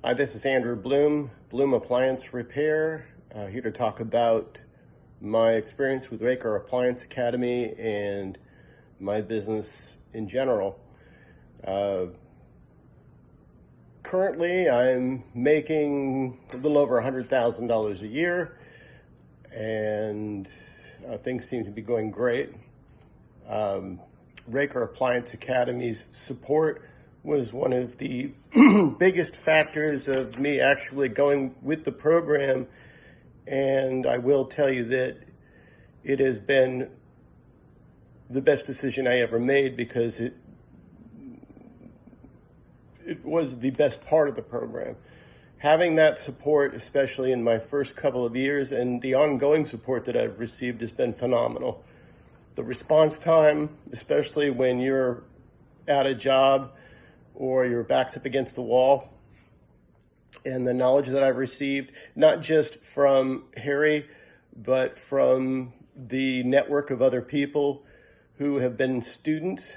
Hi, this is Andrew Bloom, Bloom Appliance Repair, here to talk about my experience with Raker Appliance Academy and my business in general. Currently, I'm making a little over $100,000 a year, and things seem to be going great. Raker Appliance Academy's support was one of the biggest factors of me actually going with the program, and I will tell you that it has been the best decision I ever made because it was the best part of the program. Having that support, especially in my first couple of years, and the ongoing support that I've received has been phenomenal. The response time, especially when you're at a job or your back's up against the wall, and the knowledge that I've received, not just from Harry, but from the network of other people who have been students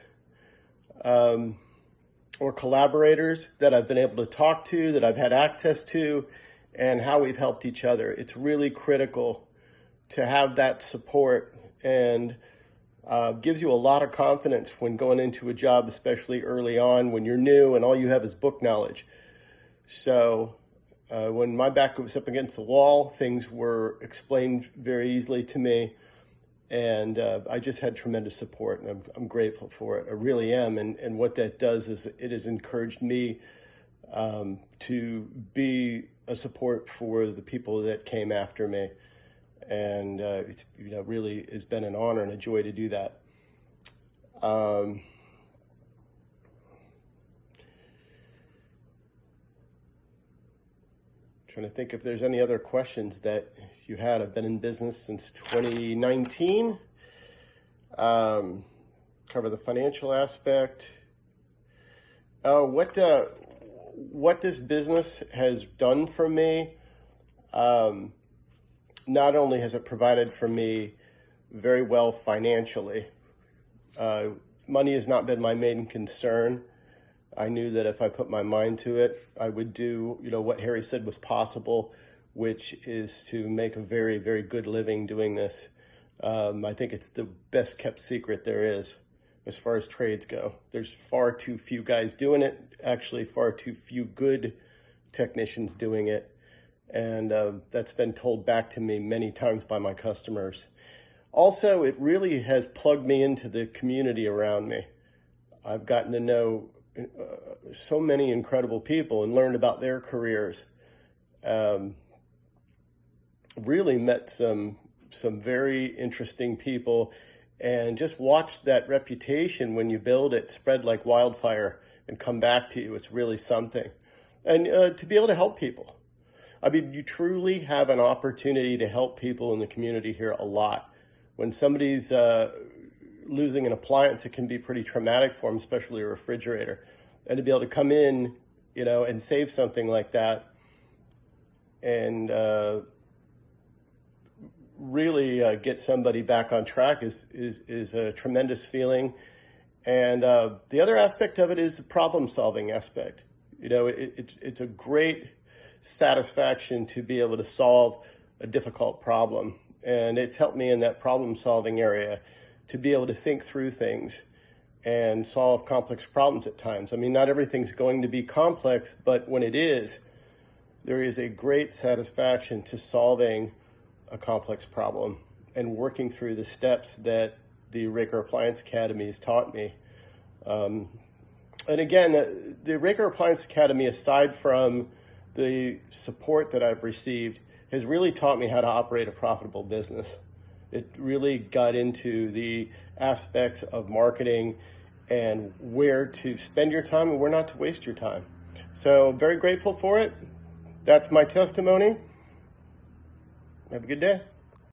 or collaborators that I've been able to talk to, that I've had access to, and how we've helped each other. It's really critical to have that support, and gives you a lot of confidence when going into a job, especially early on when you're new and all you have is book knowledge. So when my back was up against the wall, things were explained very easily to me, and I just had tremendous support, and I'm grateful for it. I really am, and what that does is it has encouraged me to be a support for the people that came after me. And it's really has been an honor and a joy to do that. Trying to think if there's any other questions that you had. I've been in business since 2019. Cover the financial aspect. What this business has done for me. Not only has it provided for me very well financially, money has not been my main concern. I knew that if I put my mind to it, I would do, what Harry said was possible, which is to make a very, very good living doing this. I think it's the best kept secret there is as far as trades go. There's far too few guys doing it, actually far too few good technicians doing it. And that's been told back to me many times by my customers. Also, it really has plugged me into the community around me. I've gotten to know so many incredible people and learned about their careers. Really met some very interesting people, and just watched that reputation when you build it spread like wildfire and come back to you. It's really something. And to be able to help people. I mean, you truly have an opportunity to help people in the community here a lot. When somebody's losing an appliance, it can be pretty traumatic for them, especially a refrigerator. And to be able to come in, and save something like that, and really get somebody back on track is a tremendous feeling. And the other aspect of it is the problem-solving aspect. It's a great satisfaction to be able to solve a difficult problem, and it's helped me in that problem solving area to be able to think through things and solve complex problems at times. I mean, not everything's going to be complex, but when it is, there is a great satisfaction to solving a complex problem and working through the steps that the Raker Appliance Academy has taught me. And again, the Raker Appliance Academy, aside from the support that I've received, has really taught me how to operate a profitable business. It really got into the aspects of marketing and where to spend your time and where not to waste your time. So very grateful for it. That's my testimony. Have a good day.